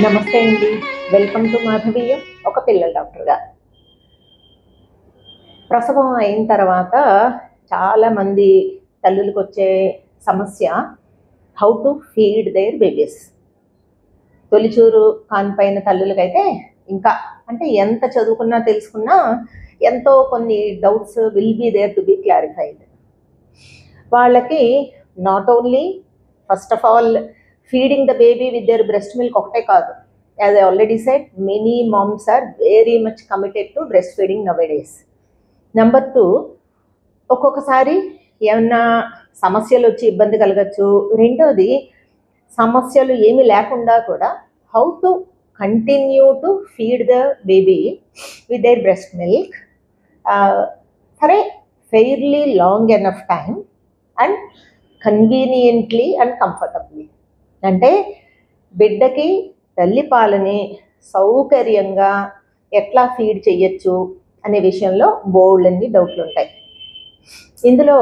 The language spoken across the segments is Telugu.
నమస్తే అండి. వెల్కమ్ టు మాధవీయం, ఒక పిల్లల డాక్టర్గా. ప్రసవం అయిన తర్వాత చాలామంది తల్లులకు వచ్చే సమస్య how to feed their babies. తొలిచూరు కాన్పైన తల్లులకైతే ఇంకా అంటే ఎంత చదువుకున్నా తెలుసుకున్నా ఎంతో కొన్ని doubts will be there to be clarified. వాళ్ళకి not only first of all feeding the baby with their breast milk ఒకటే కాదు. As I already said, many moms are very much committed to breast feeding nowadays. Number 2, ఒక్కొక్కసారి ఏమన్నా సమస్యలు వచ్చి ఇబ్బంది కలగచ్చు. రెండోది, సమస్యలు ఏమీ లేకుండా కూడా how to continue to feed the baby with their breast milk for a fairly long enough time and conveniently and comfortably. అంటే బిడ్డకి తల్లిపాలని సౌకర్యంగా ఎట్లా ఫీడ్ చేయొచ్చు అనే విషయంలో బోల్డ్ అన్ని డౌట్లు ఉంటాయి. ఇందులో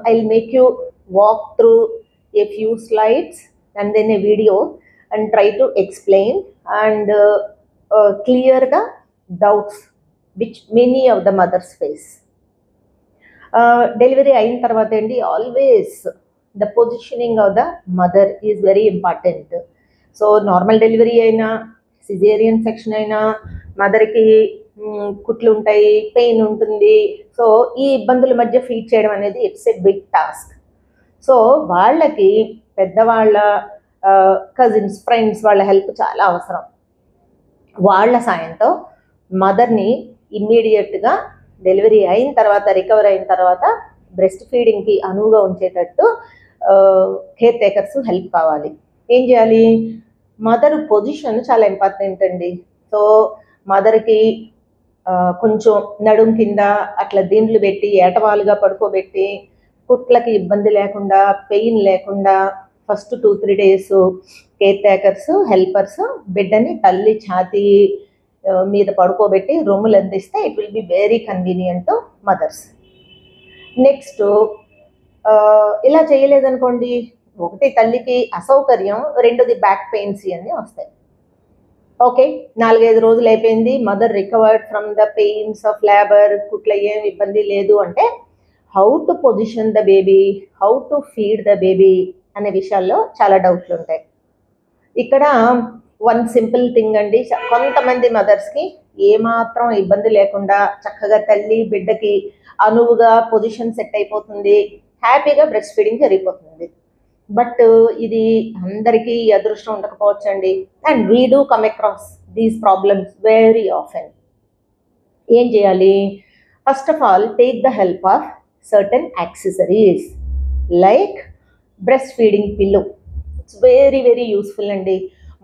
I will make you walk through a few slides and then a video and try to explain and క్లియర్గా doubts which many of the mothers face. Delivery అయిన తర్వాత అండి, always the positioning of the mother is very important. So normal delivery అయినా, సిజేరియన్ సెక్షన్ అయినా మదర్కి కుట్లు ఉంటాయి, పెయిన్ ఉంటుంది. సో ఈ ఇబ్బందుల మధ్య ఫీడ్ చేయడం అనేది it's a big task. So వాళ్ళకి పెద్దవాళ్ళ కజిన్స్, ఫ్రెండ్స్ వాళ్ళ హెల్ప్ చాలా అవసరం. వాళ్ళ సాయంతో మదర్ని ఇమ్మీడియట్గా డెలివరీ అయిన తర్వాత, రికవర్ అయిన తర్వాత బ్రెస్ట్ ఫీడింగ్కి అనువుగా ఉంచేటట్టు కేర్ టేకర్స్ హెల్ప్ కావాలి. ఏం చేయాలి? మదర్ పొజిషన్ చాలా ఇంపార్టెంట్ అండి. సో మదర్కి కొంచెం నడుం కింద అట్లా దిండ్లు పెట్టి ఏటవాలుగా పడుకోబెట్టి కుట్లకి ఇబ్బంది లేకుండా, పెయిన్ లేకుండా first 2-3 days care takers, helpers బిడ్డని తల్లి ఛాతీ మీద పడుకోబెట్టి రొమ్ములు అందిస్తే it will be very convenient to mothers. Next, ఇలా చేయలేదనుకోండి, ఒకటి తల్లికి అసౌకర్యం, రెండోది బ్యాక్ పెయిన్స్ ఇవన్నీ వస్తాయి. ఓకే, 4-5 రోజులు అయిపోయింది, mother recovered from the pains of labour, కుట్ల ఏం ఇబ్బంది లేదు అంటే how to position the baby, how to feed the baby అనే విషయాల్లో చాలా డౌట్లు ఉంటాయి. ఇక్కడ వన్ సింపుల్ థింగ్ అండి, కొంతమంది మదర్స్కి ఏమాత్రం ఇబ్బంది లేకుండా చక్కగా తల్లి బిడ్డకి అనువుగా పొజిషన్ సెట్ అయిపోతుంది, హ్యాపీగా బ్రెస్ట్ ఫీడింగ్ జరిగిపోతుంది. బట్ ఇది అందరికీ అదృష్టం ఉండకపోవచ్చు అండి. And we do come across these problems very often. ఏం చేయాలి? First of all, take the help of certain accessories like breast feeding pillow. It's very very useful అండి.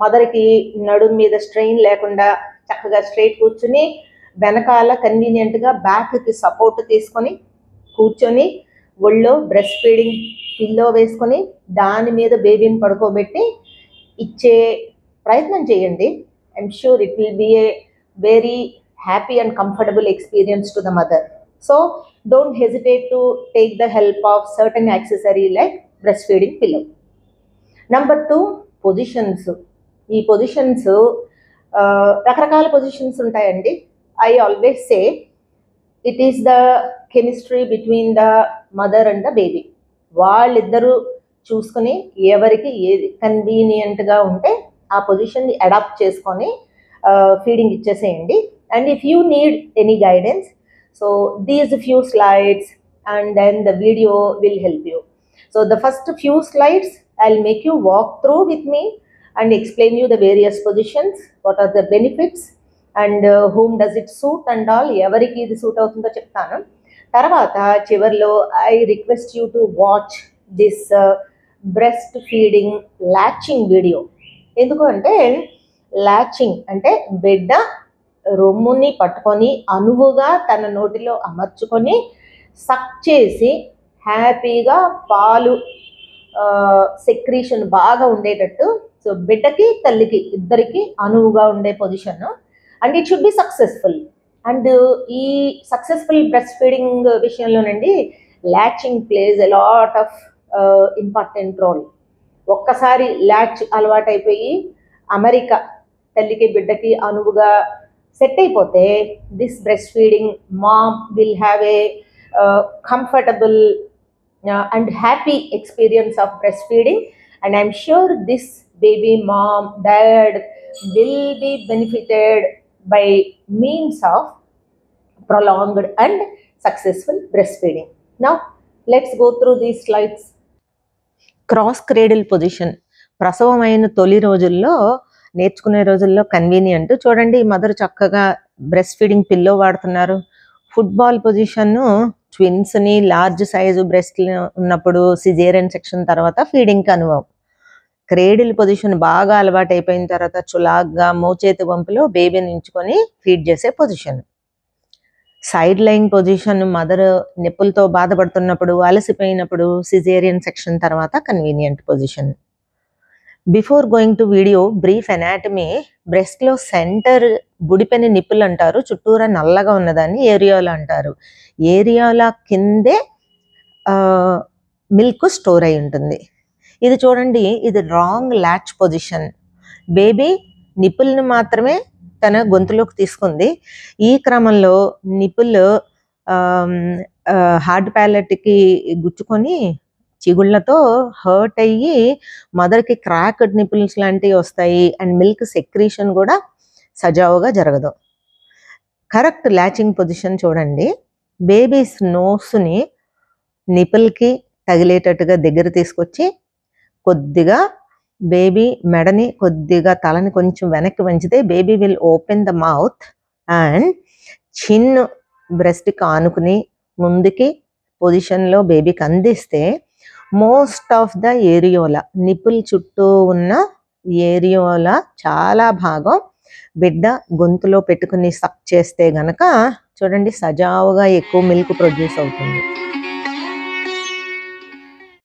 మదర్కి నడుం మీద స్ట్రెయిన్ లేకుండా చక్కగా స్ట్రైట్ కూర్చుని, వెనకాల కన్వీనియంట్గా బ్యాక్కి సపోర్ట్ తీసుకొని కూర్చొని, ఒళ్ళో బ్రెస్ట్ ఫీడింగ్ పిల్లో వేసుకొని దాని మీద బేబీని పడుకోబెట్టి ఇచ్చే ప్రయత్నం చేయండి. I'm sure it will be a very happy and comfortable experience to the mother. So don't hesitate to take the help of certain accessory like breast feeding pillow. Number 2, positions. ఈ పొజిషన్స్ రకరకాల పొజిషన్స్ ఉంటాయండి. I always say it is the chemistry between the mother and the baby. వాళ్ళిద్దరూ చూసుకుని ఎవరికి ఏది కన్వీనియంట్గా ఉంటే ఆ పొజిషన్ని అడాప్ట్ చేసుకొని ఫీడింగ్ ఇచ్చేసేయండి. And if you need any guidance, so these few slides and then the video will help you. So the first few slides I'll make you walk through with me and explain you the various positions, what are the benefits and whom does it suit and all, ఎవర్కి ఇది సూట్ అవుతుందో చెప్తాను. తర్వాత చివర్లో I request you to watch this breast feeding latching video. ఎందుకు అంటే, లాచింగ్ అంటే బిడ్డ రొమ్ముని పట్టుకొని అనువుగా తన నోటిలో అమర్చుకొని సక్ చేసి హ్యాపీగా పాలు సెక్రీషన్ బాగా ఉండేటట్టు, సో బిడ్డకి తల్లికి ఇద్దరికి అనువుగా ఉండే position, and it should be successful. And ఈ సక్సెస్ఫుల్ బ్రెస్ట్ ఫీడింగ్ విషయంలోనండి latching places a lot of important role. ఒక్కసారి లాచ్ అలవాటైపోయి అమెరికా తల్లికి బిడ్డకి అనువుగా సెట్ అయిపోతే this breast feeding mom will have a comfortable and happy experience of breastfeeding, and I'm sure this baby mom dad will be benefited by means of prolonged and successful breastfeeding. Now let's go through these slides. Cross cradle position ప్రసవమైన తొలి రోజుల్లో నేర్చుకునే రోజుల్లో కన్వీనియంట్. చూడండి మదర్ చక్కగా బ్రెస్ట్ ఫీడింగ్ పిల్లో వాడుతున్నారు. ఫుట్బాల్ పొజిషన్ ట్విన్స్ని లార్జ్ సైజు బ్రెస్ట్ ఉన్నప్పుడు సిజేరియన్ సెక్షన్ తర్వాత ఫీడింగ్కి అనుభవం. క్రేడిల్ పొజిషన్ బాగా అలవాటు అయిపోయిన తర్వాత చులాగ్గా మోచేతి వంపులో బేబీని ఉంచుకొని ఫీడ్ చేసే position. Side line position mother నొప్పులతో బాధపడుతున్నప్పుడు అలసిపోయినప్పుడు సిజేరియన్ సెక్షన్ తర్వాత convenient position. Before going to video brief anatomy. బ్రెస్ట్లో సెంటర్ బుడిపెని నిప్పులు అంటారు, చుట్టూరా నల్లగా ఉన్నదాన్ని ఏరియోలా అంటారు. ఏరియోలా కిందే మిల్క్ స్టోర్ అయి ఉంటుంది. ఇది చూడండి, ఇది రాంగ్ లాచ్ పొజిషన్. బేబీ నిప్పుల్ని మాత్రమే తన గొంతులోకి తీసుకుంది. ఈ క్రమంలో నిప్పులు హార్డ్ ప్యాలెట్కి గుచ్చుకొని చిగుళ్ళతో హర్ట్ అయ్యి మదర్కి క్రాక్డ్ నిపుల్స్ లాంటివి వస్తాయి అండ్ మిల్క్ సెక్రీషన్ కూడా సజావుగా జరగదు. కరెక్ట్ లాచింగ్ పొజిషన్ చూడండి. బేబీస్ నోస్ని నిపుల్కి తగిలేటట్టుగా దగ్గర తీసుకొచ్చి కొద్దిగా బేబీ మెడని కొద్దిగా తలని కొంచెం వెనక్కి వంచితే baby will open the mouth and chin బ్రెస్ట్కి ఆనుకుని ముందుకి పొజిషన్లో బేబీకి అందిస్తే most of the areola nipple చుట్టూ ఉన్న ఏరియోలా చాలా భాగం బిడ్డ గొంతులో పెట్టుకుని సక్ చేస్తే గనక చూడండి సజావుగా ఎక్కువ మిల్క్ ప్రొడ్యూస్ అవుతుంది.